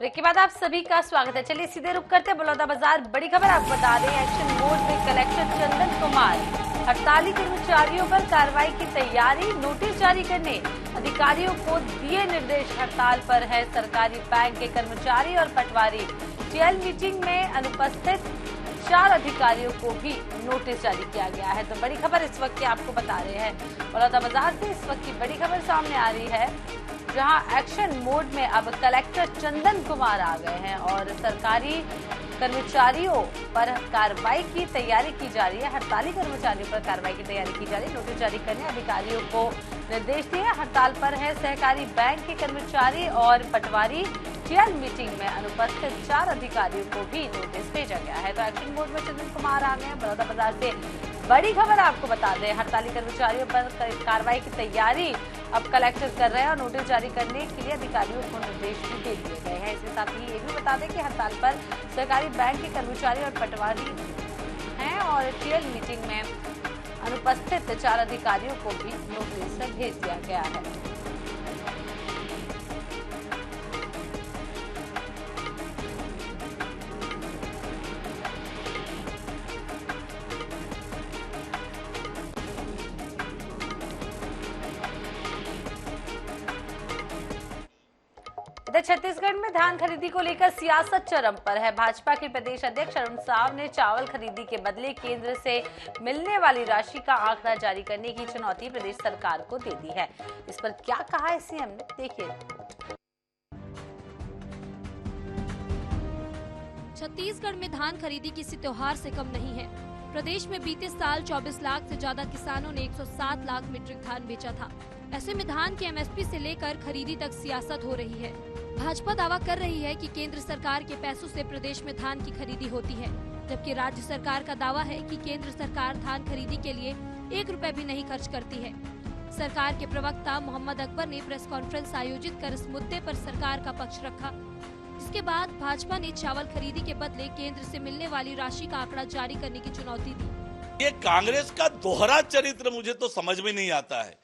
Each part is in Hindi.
ब्रेक के बाद आप सभी का स्वागत है। चलिए सीधे रुक करते बलौदाबाजार बड़ी खबर आपको बता रहे हैं। एक्शन मोड में कलेक्टर चंदन कुमार हड़ताली कर्मचारियों पर कार्रवाई की तैयारी, नोटिस जारी करने अधिकारियों को दिए निर्देश। हड़ताल पर है सरकारी बैंक के कर्मचारी और पटवारी। टीएल मीटिंग में अनुपस्थित 4 अधिकारियों को भी नोटिस जारी किया गया है। तो बड़ी खबर इस वक्त की आपको बता रहे हैं बलौदाबाजार से। इस वक्त की बड़ी खबर सामने आ रही है, जहां एक्शन मोड में अब कलेक्टर चंदन कुमार आ गए हैं और सरकारी कर्मचारियों पर कार्रवाई की तैयारी की जा रही है। हड़ताली कर्मचारियों पर कार्रवाई की तैयारी की जा रही है। नोटिस जारी करने अधिकारियों को निर्देश दिए। हड़ताल पर है सहकारी बैंक के कर्मचारी और पटवारी। टीएल मीटिंग में अनुपस्थित 4 अधिकारियों को भी नोटिस भेजा गया है। तो एक्शन मोड में चंदन कुमार आ गए हैं। बलौदाबाजार से बड़ी खबर आपको बता दें, हड़ताली कर्मचारियों पर कार्रवाई की तैयारी अब कलेक्टर कर रहे हैं और नोटिस जारी करने के लिए अधिकारियों को निर्देश भी दे दिए गए हैं। इसके साथ ही ये भी बता दें कि हड़ताल पर सरकारी बैंक के कर्मचारी और पटवारी हैं और टीएल मीटिंग में अनुपस्थित 4 अधिकारियों को भी नोटिस भेज दिया गया है। इधर छत्तीसगढ़ में धान खरीदी को लेकर सियासत चरम पर है। भाजपा के प्रदेश अध्यक्ष अरुण साव ने चावल खरीदी के बदले केंद्र से मिलने वाली राशि का आंकड़ा जारी करने की चुनौती प्रदेश सरकार को दे दी है। इस पर क्या कहा है सीएम ने, देखिए। छत्तीसगढ़ में धान खरीदी किसी त्योहार से कम नहीं है। प्रदेश में बीते साल 24 लाख से ज्यादा किसानों ने 107 लाख मीट्रिक धान बेचा था। ऐसे में धान के एमएसपी से लेकर खरीदी तक सियासत हो रही है। भाजपा दावा कर रही है कि केंद्र सरकार के पैसों से प्रदेश में धान की खरीदी होती है, जबकि राज्य सरकार का दावा है कि केंद्र सरकार धान खरीदी के लिए 1 रुपए भी नहीं खर्च करती है। सरकार के प्रवक्ता मोहम्मद अकबर ने प्रेस कॉन्फ्रेंस आयोजित कर इस मुद्दे पर सरकार का पक्ष रखा। इसके बाद भाजपा ने चावल खरीदी के बदले केंद्र से मिलने वाली राशि का आंकड़ा जारी करने की चुनौती दी। ये कांग्रेस का दोहरा चरित्र मुझे तो समझ में नहीं आता है।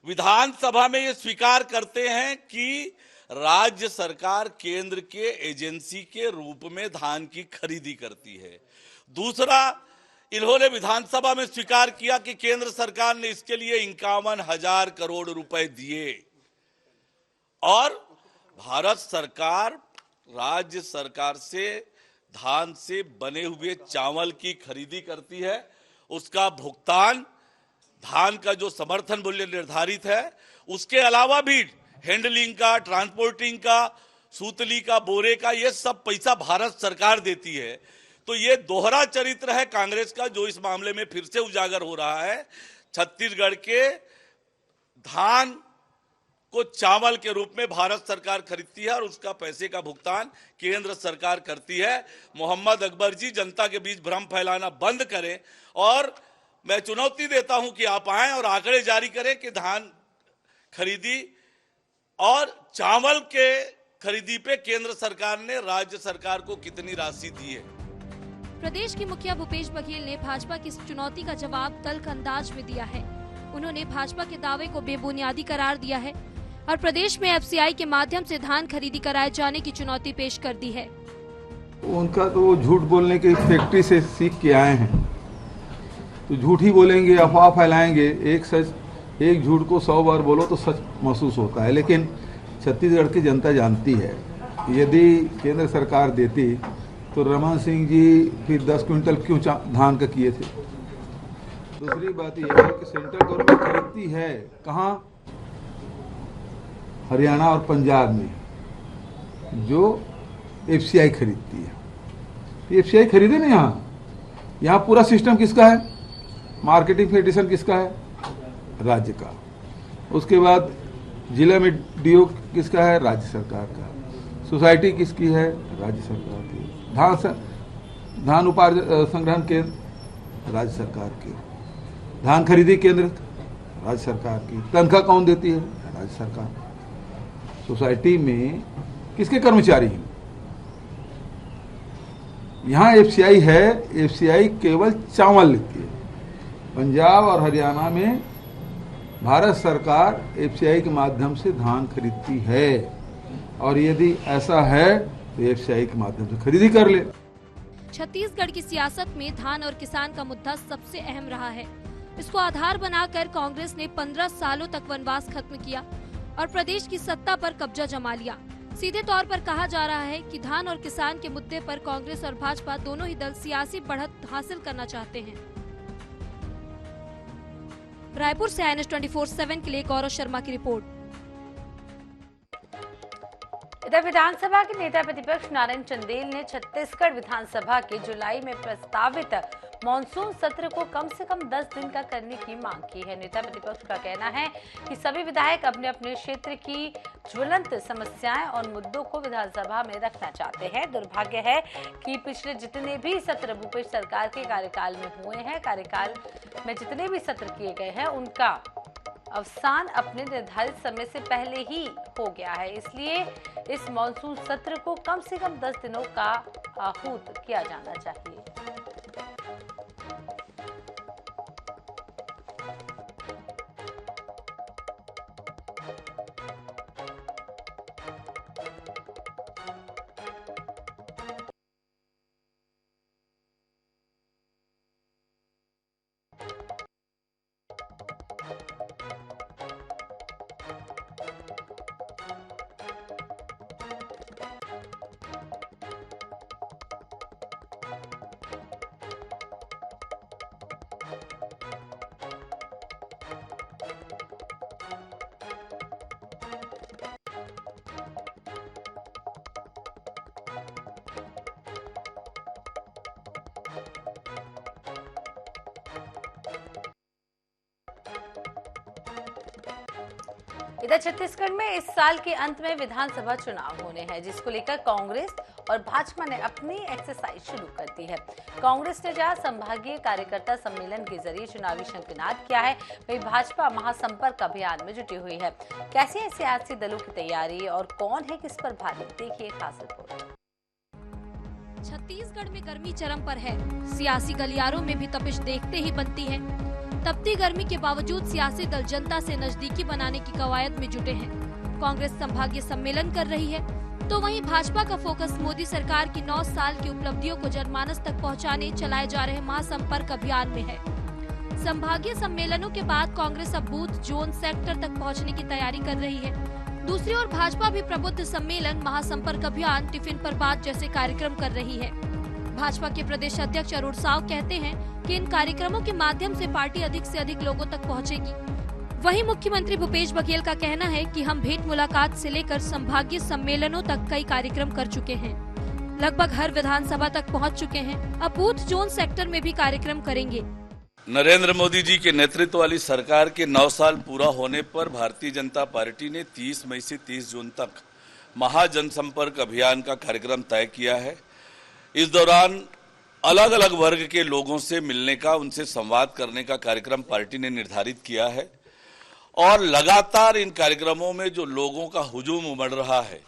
विधानसभा में ये स्वीकार करते हैं कि राज्य सरकार केंद्र के एजेंसी के रूप में धान की खरीदी करती है। दूसरा, इन्होंने विधानसभा में स्वीकार किया कि केंद्र सरकार ने इसके लिए 51,000 करोड़ रुपए दिए और भारत सरकार राज्य सरकार से धान से बने हुए चावल की खरीदी करती है। उसका भुगतान, धान का जो समर्थन मूल्य निर्धारित है, उसके अलावा भी हैंडलिंग का, ट्रांसपोर्टिंग का, सूतली का, बोरे का, ये सब पैसा भारत सरकार देती है। तो ये दोहरा चरित्र है कांग्रेस का, जो इस मामले में फिर से उजागर हो रहा है। छत्तीसगढ़ के धान को चावल के रूप में भारत सरकार खरीदती है और उसका पैसे का भुगतान केंद्र सरकार करती है। मोहम्मद अकबर जी जनता के बीच भ्रम फैलाना बंद करें और मैं चुनौती देता हूं कि आप आएं और आंकड़े जारी करें कि धान खरीदी और चावल के खरीदी पे केंद्र सरकार ने राज्य सरकार को कितनी राशि दी है। प्रदेश के मुखिया भूपेश बघेल ने भाजपा की इस चुनौती का जवाब तल्ख अंदाज में दिया है। उन्होंने भाजपा के दावे को बेबुनियादी करार दिया है और प्रदेश में एफसीआई के माध्यम से धान खरीदी कराए जाने की चुनौती पेश कर दी है। उनका तो वो झूठ बोलने की फैक्ट्री से सीख के आए हैं, तो झूठ ही बोलेंगे, अफवाह फैलाएंगे। एक झूठ को 100 बार बोलो तो सच महसूस होता है। लेकिन छत्तीसगढ़ की जनता जानती है, यदि केंद्र सरकार देती तो रमन सिंह जी फिर 10 क्विंटल क्यों धान का किए थे। दूसरी बात यह है कि सेंट्रल गवर्नमेंट खरीदती है कहाँ? हरियाणा और पंजाब में, जो एफसीआई खरीदती है। एफसीआई खरीदे ना, यहाँ पूरा सिस्टम किसका है? मार्केटिंग फेडरेशन किसका है? राज्य का। उसके बाद जिला में डीओ किसका है? राज्य सरकार का। सोसाइटी किसकी है? राज्य सरकार की। धान उपार्जन संग्रहण केंद्र राज्य सरकार के। धान खरीदी केंद्र राज्य सरकार की। तनख्वाह कौन देती है? राज्य सरकार। सोसाइटी में किसके कर्मचारी हैं? यहाँ एफसीआई है, एफसीआई केवल चावल लेती है। पंजाब और हरियाणा में भारत सरकार एफसीआई के माध्यम से धान खरीदती है। और यदि ऐसा है तो एफसीआई के माध्यम से खरीदी कर ले। छत्तीसगढ़ की सियासत में धान और किसान का मुद्दा सबसे अहम रहा है। इसको आधार बनाकर कांग्रेस ने 15 सालों तक वनवास खत्म किया और प्रदेश की सत्ता पर कब्जा जमा लिया। सीधे तौर पर कहा जा रहा है कि धान और किसान के मुद्दे पर कांग्रेस और भाजपा दोनों ही दल सियासी बढ़त हासिल करना चाहते हैं। रायपुर से INS 24/7 के लिए गौरव शर्मा की रिपोर्ट। इधर विधानसभा के नेता प्रतिपक्ष नारायण चंदेल ने छत्तीसगढ़ विधानसभा के जुलाई में प्रस्तावित मॉनसून सत्र को कम से कम 10 दिन का करने की मांग की है। नेता प्रतिपक्ष का कहना है कि सभी विधायक अपने अपने क्षेत्र की ज्वलंत समस्याएं और मुद्दों को विधानसभा में रखना चाहते हैं। दुर्भाग्य है कि पिछले जितने भी सत्र भूपेश सरकार के कार्यकाल में हुए हैं, कार्यकाल में जितने भी सत्र किए गए हैं, उनका अवसान अपने निर्धारित समय से पहले ही हो गया है। इसलिए इस मॉनसून सत्र को कम से कम 10 दिनों का आहूत किया जाना चाहिए। इधर छत्तीसगढ़ में इस साल के अंत में विधानसभा चुनाव होने हैं, जिसको लेकर कांग्रेस और भाजपा ने अपनी एक्सरसाइज शुरू कर दी है। कांग्रेस ने जहां संभागीय कार्यकर्ता सम्मेलन के जरिए चुनावी शंखनाद किया है, वहीं भाजपा महासंपर्क अभियान में जुटी हुई है। कैसी है सियासी दलों की तैयारी और कौन है किस पर भारी, देखिए खास रिपोर्ट। छत्तीसगढ़ में गर्मी चरम पर है। सियासी गलियारों में भी तपिश देखते ही बनती है। तपती गर्मी के बावजूद सियासी दल जनता से नजदीकी बनाने की कवायद में जुटे हैं। कांग्रेस संभागीय सम्मेलन कर रही है, तो वहीं भाजपा का फोकस मोदी सरकार की 9 साल की उपलब्धियों को जनमानस तक पहुंचाने चलाए जा रहे महासंपर्क अभियान में है। संभागीय सम्मेलनों के बाद कांग्रेस अब बूथ, जोन, सेक्टर तक पहुंचने की तैयारी कर रही है। दूसरी ओर भाजपा भी प्रबुद्ध सम्मेलन, महासंपर्क अभियान, टिफिन पर बात जैसे कार्यक्रम कर रही है। भाजपा के प्रदेश अध्यक्ष अरुण साव कहते हैं कि इन कार्यक्रमों के माध्यम से पार्टी अधिक से अधिक लोगों तक पहुंचेगी। वहीं मुख्यमंत्री भूपेश बघेल का कहना है कि हम भेंट मुलाकात से लेकर संभागीय सम्मेलनों तक कई कार्यक्रम कर चुके हैं, लगभग हर विधानसभा तक पहुंच चुके हैं। अब बूथ, जोन, सेक्टर में भी कार्यक्रम करेंगे। नरेंद्र मोदी जी के नेतृत्व वाली सरकार के 9 साल पूरा होने पर भारतीय जनता पार्टी ने 30 मई से 30 जून तक महाजनसंपर्क अभियान का कार्यक्रम तय किया है। इस दौरान अलग अलग वर्ग के लोगों से मिलने का, उनसे संवाद करने का कार्यक्रम पार्टी ने निर्धारित किया है और लगातार इन कार्यक्रमों में जो लोगों का हुजूम उमड़ रहा है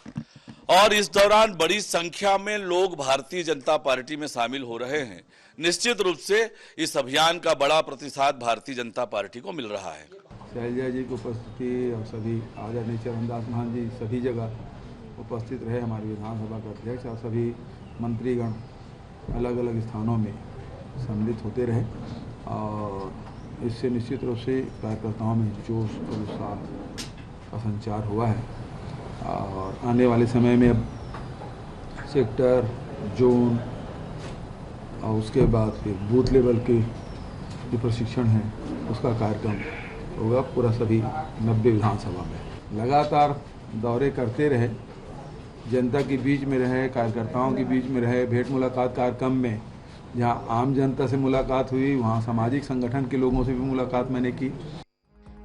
और इस दौरान बड़ी संख्या में लोग भारतीय जनता पार्टी में शामिल हो रहे हैं। निश्चित रूप से इस अभियान का बड़ा प्रतिसाद भारतीय जनता पार्टी को मिल रहा है। शैलजा जी की उपस्थिति और सभी आदरणीय चरणदास महंत जी सभी जगह उपस्थित रहे, हमारे विधानसभा के अध्यक्ष और सभी मंत्रीगण अलग अलग स्थानों में सम्मिलित होते रहे और इससे निश्चित रूप से कार्यकर्ताओं में जोश और उत्साह का संचार हुआ है। और आने वाले समय में अब सेक्टर, जोन और उसके बाद फिर बूथ लेवल के जो प्रशिक्षण है उसका कार्यक्रम होगा पूरा सभी 90 विधानसभा में। लगातार दौरे करते रहे, जनता के बीच में रहे, कार्यकर्ताओं के बीच में रहे। भेंट मुलाकात कार्यक्रम में जहां आम जनता से मुलाकात हुई, वहां सामाजिक संगठन के लोगों से भी मुलाकात मैंने की।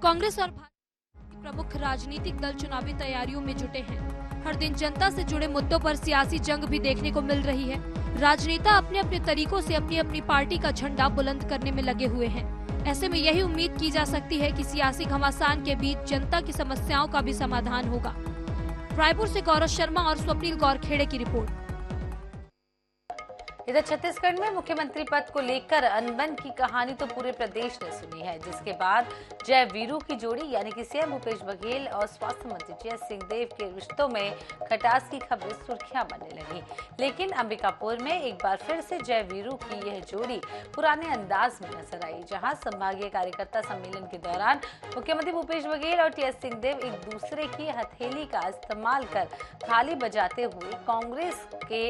कांग्रेस और भाजपा प्रमुख राजनीतिक दल चुनावी तैयारियों में जुटे हैं। हर दिन जनता से जुड़े मुद्दों पर सियासी जंग भी देखने को मिल रही है। राजनेता अपने अपने तरीकों से अपनी अपनी पार्टी का झंडा बुलंद करने में लगे हुए हैं। ऐसे में यही उम्मीद की जा सकती है कि सियासी घमासान के बीच जनता की समस्याओं का भी समाधान होगा। रायपुर से गौरव शर्मा और स्वप्निल गौरखेड़े की रिपोर्ट। इधर छत्तीसगढ़ में मुख्यमंत्री पद को लेकर अनबन की कहानी तो पूरे प्रदेश ने सुनी है, जिसके बाद जय वीरू की जोड़ी यानी कि सीएम भूपेश बघेल और स्वास्थ्य मंत्री टीएस सिंहदेव के रिश्तों में खटास की खबरें सुर्खियां बनने लगी। लेकिन अंबिकापुर में एक बार फिर से जय वीरू की यह जोड़ी पुराने अंदाज में नजर आई, जहां संभागीय कार्यकर्ता सम्मेलन के दौरान मुख्यमंत्री भूपेश बघेल और टीएस सिंहदेव एक दूसरे की हथेली का इस्तेमाल कर थाली बजाते हुए कांग्रेस के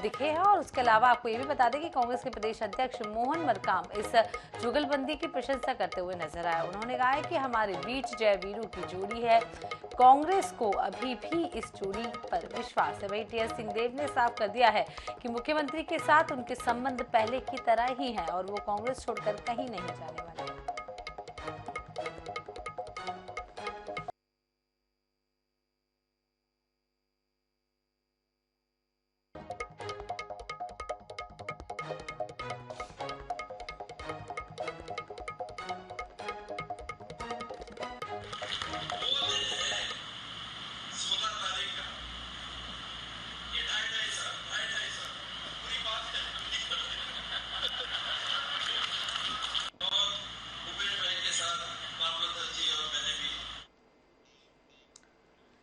दिखे हैं। और उसके अलावा आपको ये भी बता दें कि कांग्रेस के प्रदेश अध्यक्ष मोहन मरकाम इस जुगलबंदी की प्रशंसा करते हुए नजर आए। उन्होंने कहा है कि हमारे बीच जय वीरू की जोड़ी है, कांग्रेस को अभी भी इस जोड़ी पर विश्वास है। वहीं टीएस सिंहदेव ने साफ कर दिया है कि मुख्यमंत्री के साथ उनके संबंध पहले की तरह ही हैं और वो कांग्रेस छोड़कर कहीं नहीं जाने वाले।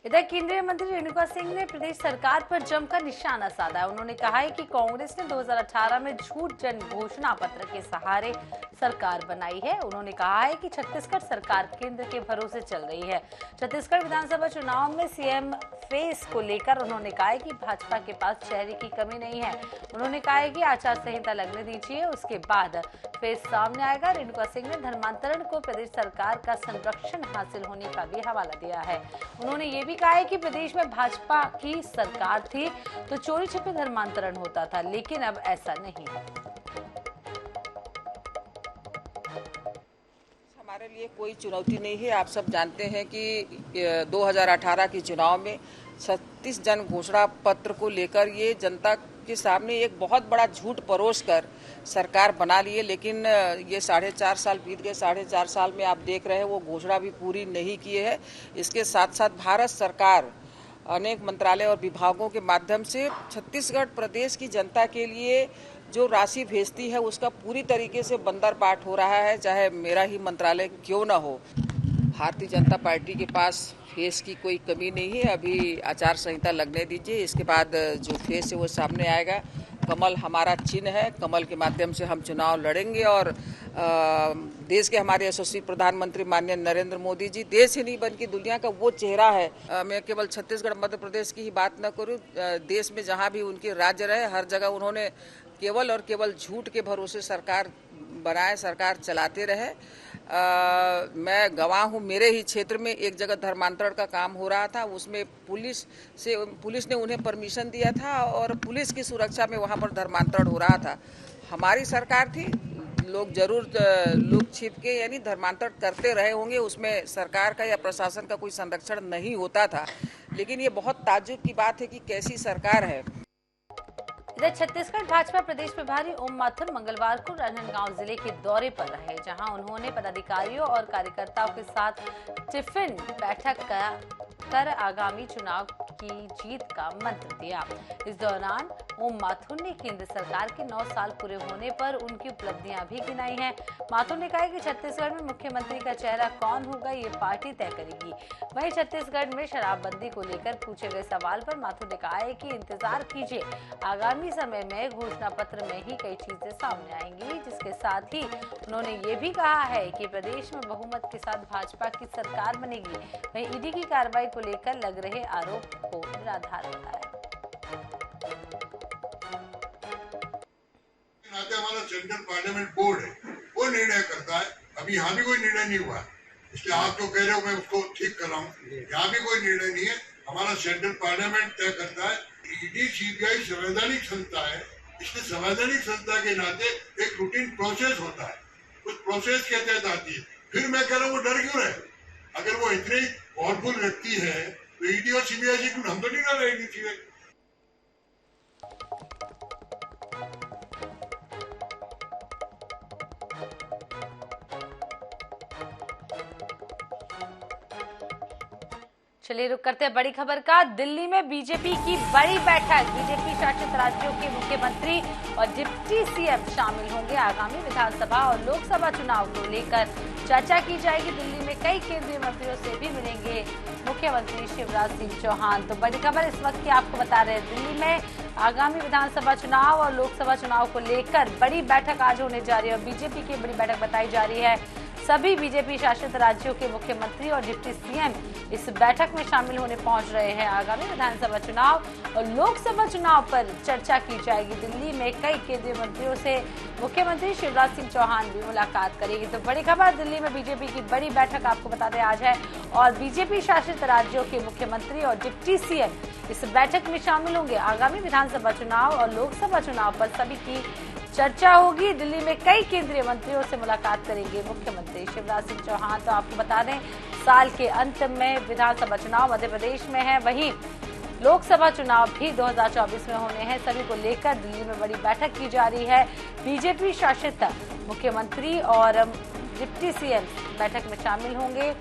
इधर केंद्रीय मंत्री रेणुका सिंह ने प्रदेश सरकार पर जमकर निशाना साधा है। उन्होंने कहा है कि कांग्रेस ने 2018 में झूठ जन घोषणा पत्र के सहारे सरकार बनाई है। उन्होंने कहा है कि छत्तीसगढ़ सरकार केंद्र के भरोसे चल रही है। छत्तीसगढ़ विधानसभा चुनाव में सीएम फेस को लेकर उन्होंने कहा है कि भाजपा के पास चेहरे की कमी नहीं है। उन्होंने कहा है कि आचार संहिता लगने दीजिए, उसके बाद फेस सामने आएगा। रेणुका सिंह ने धर्मांतरण को प्रदेश सरकार का संरक्षण हासिल होने का भी हवाला दिया है। उन्होंने ये भी कहा है कि प्रदेश में भाजपा की सरकार थी तो चोरी छिपे धर्मांतरण होता था, लेकिन अब ऐसा नहीं है। हमारे लिए कोई चुनौती नहीं है। आप सब जानते हैं कि 2018 के चुनाव में 36 जन घोषणा पत्र को लेकर ये जनता के सामने एक बहुत बड़ा झूठ परोस कर सरकार बना लिए, लेकिन ये 4.5 साल बीत गए। 4.5 साल में आप देख रहे हैं वो घोषणा भी पूरी नहीं किए है। इसके साथ साथ भारत सरकार अनेक मंत्रालय और विभागों के माध्यम से छत्तीसगढ़ प्रदेश की जनता के लिए जो राशि भेजती है उसका पूरी तरीके से बंदरबाट हो रहा है, चाहे मेरा ही मंत्रालय क्यों ना हो। भारतीय जनता पार्टी के पास फेस की कोई कमी नहीं है। अभी आचार संहिता लगने दीजिए, इसके बाद जो फेस है वो सामने आएगा। कमल हमारा चिन्ह है, कमल के माध्यम से हम चुनाव लड़ेंगे और देश के हमारे यशस्वी प्रधानमंत्री माननीय नरेंद्र मोदी जी देश ही नहीं बल्कि दुनिया का वो चेहरा है। मैं केवल छत्तीसगढ़ मध्य प्रदेश की ही बात न करूं, देश में जहां भी उनके राज्य रहे हर जगह उन्होंने केवल और केवल झूठ के भरोसे सरकार बनाए, सरकार चलाते रहे। मैं गवाह हूँ, मेरे ही क्षेत्र में एक जगह धर्मांतरण का काम हो रहा था, उसमें पुलिस ने उन्हें परमिशन दिया था और पुलिस की सुरक्षा में वहाँ पर धर्मांतरण हो रहा था। हमारी सरकार थी, लोग जरूर लुक छिप के यानी धर्मांतरण करते रहे होंगे, उसमें सरकार का या प्रशासन का कोई संरक्षण नहीं होता था। लेकिन ये बहुत ताज्जुब की बात है कि कैसी सरकार है। इधर छत्तीसगढ़ भाजपा प्रदेश प्रभारी ओम माथुर मंगलवार को राजनांदगांव जिले के दौरे पर रहे, जहां उन्होंने पदाधिकारियों और कार्यकर्ताओं के साथ टिफिन बैठक कर आगामी चुनाव की जीत का मंत्र दिया। इस दौरान ओम माथुर ने केंद्र सरकार के 9 साल पूरे होने पर उनकी उपलब्धियां भी गिनाई हैं। माथुर ने कहा कि छत्तीसगढ़ में मुख्यमंत्री का चेहरा कौन होगा ये पार्टी तय करेगी। वहीं छत्तीसगढ़ में शराबबंदी को लेकर पूछे गए सवाल पर माथुर ने कहा है कि इंतजार कीजिए, आगामी समय में घोषणा पत्र में ही कई चीजें सामने आएंगी। जिसके साथ ही उन्होंने ये भी कहा है कि प्रदेश में बहुमत के साथ भाजपा की सरकार बनेगी। वहीं ईडी की कार्रवाई को लेकर लग रहे आरोप को निराधार बताया। हमारा सेंट्रल पार्लियामेंट बोर्ड है, वो निर्णय करता है। अभी यहाँ भी कोई निर्णय नहीं हुआ, इसलिए आप जो कह रहे हो मैं उसको ठीक कर रहा हूँ। यहाँ भी कोई निर्णय नहीं है, हमारा सेंट्रल पार्लियामेंट तय करता है। ईडी सीबीआई संवैधानिक संस्था है, इसलिए संवैधानिक संस्था के नाते एक रूटीन प्रोसेस होता है, उस प्रोसेस के तहत आती है। फिर मैं कह रहा हूँ वो डर क्यों रहे? अगर वो इतने पावरफुल व्यक्ति है तो ईडी और सीबीआई से हम तो नहीं कर रहे सीबीआई। चलिए रुक करते हैं बड़ी खबर का। दिल्ली में बीजेपी की बड़ी बैठक, बीजेपी शासित राज्यों के मुख्यमंत्री और डिप्टी सीएम शामिल होंगे। आगामी विधानसभा और लोकसभा चुनाव को लेकर चर्चा की जाएगी। दिल्ली में कई केंद्रीय मंत्रियों से भी मिलेंगे मुख्यमंत्री शिवराज सिंह चौहान। तो बड़ी खबर इस वक्त की आपको बता रहे हैं, दिल्ली में आगामी विधानसभा चुनाव और लोकसभा चुनाव को लेकर बड़ी बैठक आज होने जा रही है और बीजेपी की बड़ी बैठक बताई जा रही है। सभी बीजेपी शासित राज्यों के मुख्यमंत्री और डिप्टी सीएम इस बैठक में शामिल होने पहुंच रहे हैं। आगामी विधानसभा चुनाव और लोकसभा चुनाव पर चर्चा की जाएगी। दिल्ली में कई केंद्रीय मंत्रियों से मुख्यमंत्री शिवराज सिंह चौहान भी मुलाकात करेगी। तो बड़ी खबर, दिल्ली में बीजेपी की बड़ी बैठक आपको बता दें आज है और बीजेपी शासित राज्यों के मुख्यमंत्री और डिप्टी सीएम इस बैठक में शामिल होंगे। आगामी विधानसभा चुनाव और लोकसभा चुनाव पर सभी की चर्चा होगी। दिल्ली में कई केंद्रीय मंत्रियों से मुलाकात करेंगे मुख्यमंत्री शिवराज सिंह चौहान। तो आपको बता दें, साल के अंत में विधानसभा चुनाव मध्य प्रदेश में है, वहीं लोकसभा चुनाव भी 2024 में होने हैं। सभी को लेकर दिल्ली में बड़ी बैठक की जा रही है। बीजेपी शासित मुख्यमंत्री और डिप्टी सीएम बैठक में शामिल होंगे।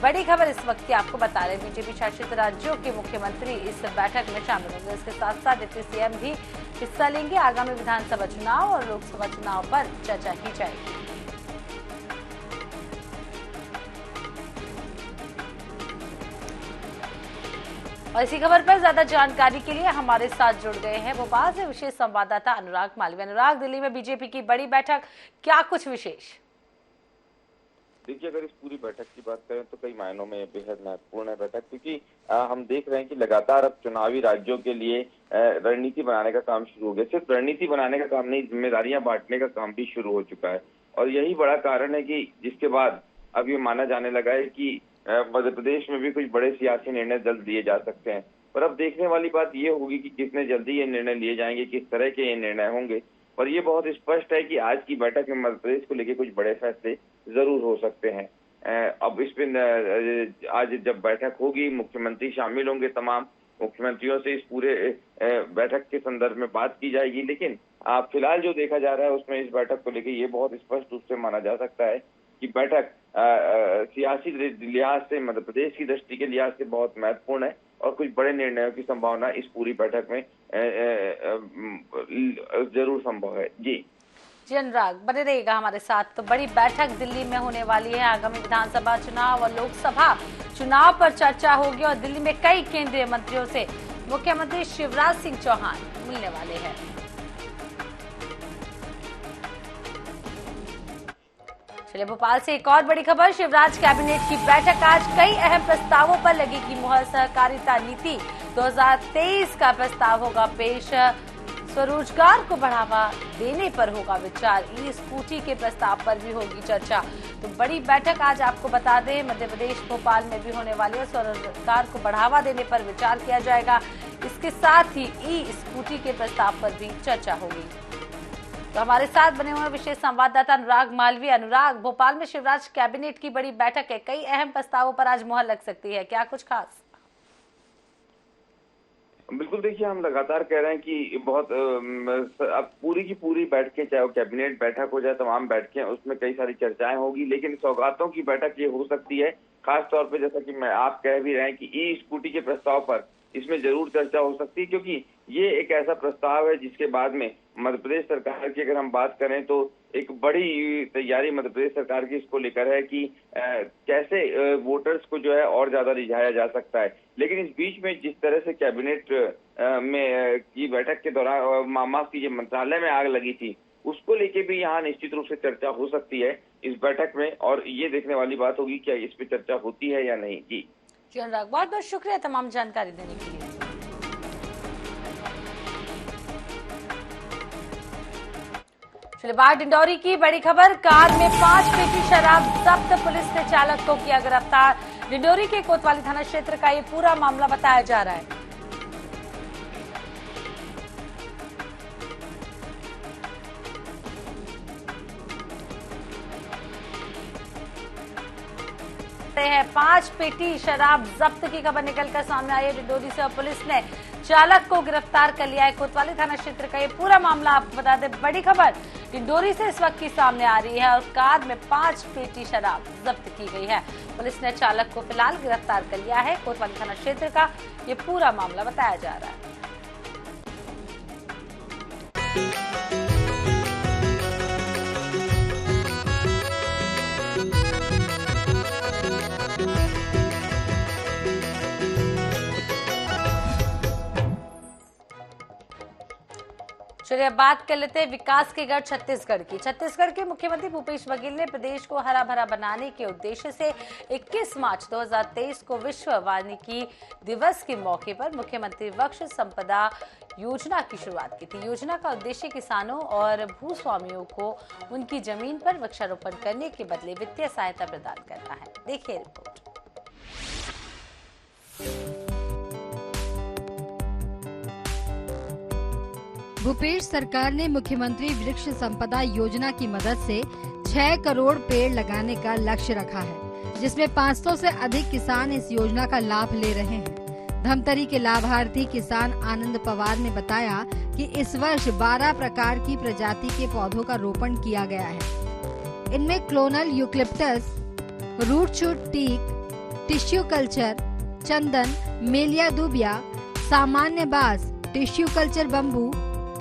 बड़ी खबर इस वक्त की आपको बता रहे हैं, बीजेपी शासित राज्यों के मुख्यमंत्री इस बैठक में शामिल होंगे। इसके साथ साथ डिप्टी सीएम भी हिस्सा लेंगे। आगामी विधानसभा चुनाव और लोकसभा चुनाव पर चर्चा की जाएगी। और इसी खबर पर ज्यादा जानकारी के लिए हमारे साथ जुड़ गए हैं भोपाल से विशेष संवाददाता अनुराग मालवीय। अनुराग, दिल्ली में बीजेपी की बड़ी बैठक, क्या कुछ विशेष? देखिए, अगर इस पूरी बैठक की बात करें तो कई मायनों में बेहद महत्वपूर्ण है बैठक, क्योंकि हम देख रहे हैं कि लगातार अब चुनावी राज्यों के लिए रणनीति बनाने का काम शुरू हो गया। सिर्फ रणनीति बनाने का काम नहीं, जिम्मेदारियां बांटने का काम भी शुरू हो चुका है। और यही बड़ा कारण है कि जिसके बाद अब ये माना जाने लगा है कि मध्य प्रदेश में भी कुछ बड़े सियासी निर्णय जल्द लिए जा सकते हैं। पर अब देखने वाली बात ये होगी कि कितने जल्दी ये निर्णय लिए जाएंगे, किस तरह के ये निर्णय होंगे। और ये बहुत स्पष्ट है कि आज की बैठक में मध्य प्रदेश को लेकर कुछ बड़े फैसले जरूर हो सकते हैं। अब इसमें आज जब बैठक होगी, मुख्यमंत्री शामिल होंगे, तमाम मुख्यमंत्रियों से इस पूरे बैठक के संदर्भ में बात की जाएगी। लेकिन फिलहाल जो देखा जा रहा है उसमें इस बैठक को लेकर ये बहुत स्पष्ट रूप से माना जा सकता है कि बैठक सियासी लिहाज से, मध्य प्रदेश की दृष्टि के लिहाज से बहुत महत्वपूर्ण है और कुछ बड़े निर्णयों की संभावना इस पूरी बैठक में जरूर संभव है। जी अनुराग, बने रहिएगा हमारे साथ। तो बड़ी बैठक दिल्ली में होने वाली है। आगामी विधानसभा चुनाव और लोकसभा चुनाव पर चर्चा होगी और दिल्ली में कई केंद्रीय मंत्रियों से मुख्यमंत्री शिवराज सिंह चौहान मिलने वाले हैं। चलिए भोपाल से एक और बड़ी खबर, शिवराज कैबिनेट की बैठक आज, कई अहम प्रस्तावों पर लगेगी मुहर। सहकारिता नीति 2023 का प्रस्ताव होगा पेश। स्वरोजगार को बढ़ावा देने पर होगा विचार। ई स्कूटी के प्रस्ताव पर भी होगी चर्चा। तो बड़ी बैठक आज आपको बता दें, मध्य प्रदेश भोपाल में भी होने वाली है। स्वरोजगार को बढ़ावा देने पर विचार किया जाएगा। इसके साथ ही ई स्कूटी के प्रस्ताव पर भी चर्चा होगी। तो हमारे साथ बने हुए विशेष संवाददाता अनुराग मालवीय। अनुराग, भोपाल में शिवराज कैबिनेट की बड़ी बैठक है, कई अहम प्रस्तावों पर आज मुहर लग सकती है, क्या कुछ खास? बिल्कुल, देखिए, हम लगातार कह रहे हैं कि बहुत अब पूरी की पूरी बैठकें, चाहे वो कैबिनेट बैठक हो जाए, तमाम बैठकें, उसमें कई सारी चर्चाएं होगी। लेकिन सौगातों की बैठक ये हो सकती है, खास तौर पे जैसा कि आप कह भी रहे हैं कि ई स्कूटी के प्रस्ताव पर इसमें जरूर चर्चा हो सकती है, क्योंकि ये एक ऐसा प्रस्ताव है जिसके बाद में मध्य प्रदेश सरकार की अगर हम बात करें तो एक बड़ी तैयारी मध्य प्रदेश सरकार की इसको लेकर है कि कैसे वोटर्स को जो है और ज्यादा रिझाया जा सकता है। लेकिन इस बीच में जिस तरह से कैबिनेट में की बैठक के दौरान माफ कीजिए मंत्रालय में आग लगी थी, उसको लेके भी यहाँ निश्चित रूप से चर्चा हो सकती है इस बैठक में। और ये देखने वाली बात होगी क्या इस पे चर्चा होती है या नहीं। जी अनुराग, बहुत बहुत शुक्रिया तमाम जानकारी देने के लिए। चलिए बाहर डिंडौरी की बड़ी खबर, कार में 5 पेटी शराब जब्त, पुलिस ने चालक को किया गिरफ्तार। डिंडौरी के कोतवाली थाना क्षेत्र का ये पूरा मामला बताया जा रहा है। बढ़ते हैं। 5 पेटी शराब जब्त की खबर निकलकर सामने आई है। डिंडोरी से पुलिस ने चालक को गिरफ्तार कर लिया है। कोतवाली थाना क्षेत्र का ये पूरा मामला आपको बता दें। बड़ी खबर डिंडोरी से इस वक्त की सामने आ रही है और कार में 5 पेटी शराब जब्त की गई है। पुलिस ने चालक को फिलहाल गिरफ्तार कर लिया है। कोतवाली थाना क्षेत्र का ये पूरा मामला बताया जा रहा है। चलिए अब बात कर लेते हैं विकास के गढ़ छत्तीसगढ़ की। छत्तीसगढ़ के मुख्यमंत्री भूपेश बघेल ने प्रदेश को हरा भरा बनाने के उद्देश्य से 21 मार्च 2023 को विश्व वानिकी दिवस के मौके पर मुख्यमंत्री वृक्ष संपदा योजना की शुरुआत की थी। योजना का उद्देश्य किसानों और भूस्वामियों को उनकी जमीन पर वृक्षारोपण करने के बदले वित्तीय सहायता प्रदान करना है। देखिए रिपोर्ट। भूपेश सरकार ने मुख्यमंत्री वृक्ष संपदा योजना की मदद से 6 करोड़ पेड़ लगाने का लक्ष्य रखा है, जिसमें 500 से अधिक किसान इस योजना का लाभ ले रहे हैं। धमतरी के लाभार्थी किसान आनंद पवार ने बताया कि इस वर्ष 12 प्रकार की प्रजाति के पौधों का रोपण किया गया है। इनमें clonal eucalyptus, root shoot teak, tissue culture, चंदन, मेलिया दुबिया, सामान्य बांस, टिश्यू कल्चर बम्बू,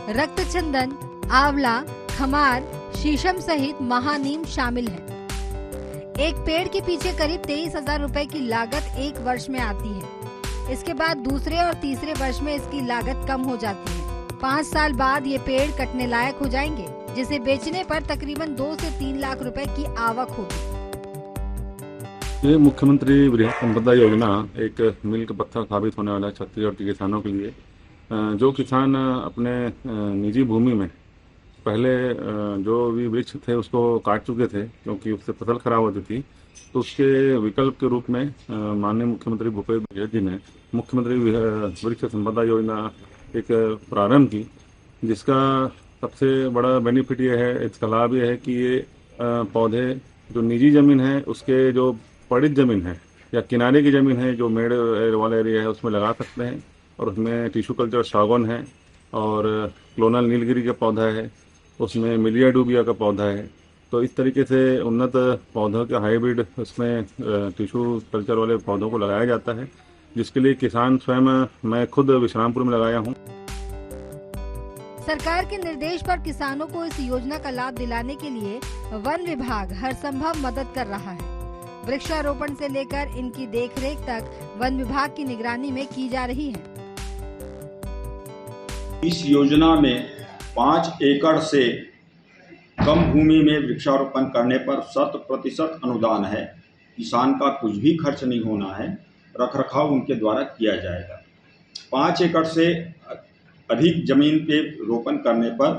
रक्त चंदन, आंवला, खमार, शीशम सहित महानीम शामिल है। एक पेड़ के पीछे करीब 23,000 रुपए की लागत एक वर्ष में आती है। इसके बाद दूसरे और तीसरे वर्ष में इसकी लागत कम हो जाती है। 5 साल बाद ये पेड़ कटने लायक हो जाएंगे, जिसे बेचने पर तकरीबन 2 से 3 लाख रुपए की आवक होगी। ये मुख्यमंत्री वृहद संपदा योजना एक मील का पत्थर साबित होने वाला है छत्तीसगढ़ के किसानों के लिए। जो किसान अपने निजी भूमि में पहले जो भी वृक्ष थे उसको काट चुके थे क्योंकि उससे फसल खराब होती थी, तो उसके विकल्प के रूप में माननीय मुख्यमंत्री भूपेश बघेल जी ने मुख्यमंत्री वृक्ष संपदा योजना एक प्रारंभ की, जिसका सबसे बड़ा बेनिफिट ये है, इसका लाभ ये है कि ये पौधे जो निजी जमीन है उसके जो पड़ित जमीन है या किनारे की जमीन है, जो मेड़ वाला एरिया है, उसमें लगा सकते हैं। और उसमें टिश्यू कल्चर सागौन है और क्लोनल नीलगिरी का पौधा है, उसमें मिलिया डूबिया का पौधा है। तो इस तरीके से उन्नत पौधों के हाइब्रिड उसमें टिश्यू कल्चर वाले पौधों को लगाया जाता है, जिसके लिए किसान स्वयं, मैं खुद विश्रामपुर में लगाया हूँ। सरकार के निर्देश पर किसानों को इस योजना का लाभ दिलाने के लिए वन विभाग हर संभव मदद कर रहा है। वृक्षारोपण से लेकर इनकी देखरेख तक वन विभाग की निगरानी में की जा रही है। इस योजना में 5 एकड़ से कम भूमि में वृक्षारोपण करने पर 100% अनुदान है। किसान का कुछ भी खर्च नहीं होना है, रखरखाव उनके द्वारा किया जाएगा। 5 एकड़ से अधिक जमीन पे रोपण करने पर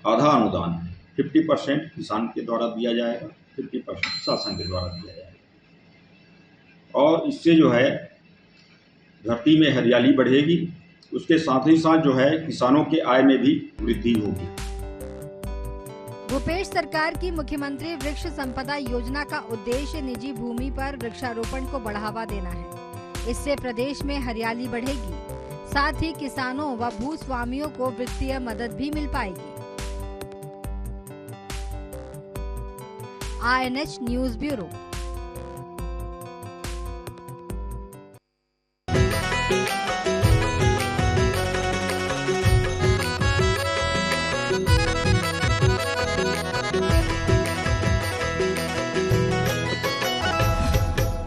आधा अनुदान है। 50% किसान के द्वारा दिया जाएगा, 50% शासन के द्वारा दिया जाएगा। और इससे जो है धरती में हरियाली बढ़ेगी, उसके साथ ही साथ जो है किसानों के आय में भी वृद्धि होगी। भूपेश सरकार की मुख्यमंत्री वृक्ष संपदा योजना का उद्देश्य निजी भूमि पर वृक्षारोपण को बढ़ावा देना है। इससे प्रदेश में हरियाली बढ़ेगी, साथ ही किसानों व भूस्वामियों को वित्तीय मदद भी मिल पाएगी। INH news bureau.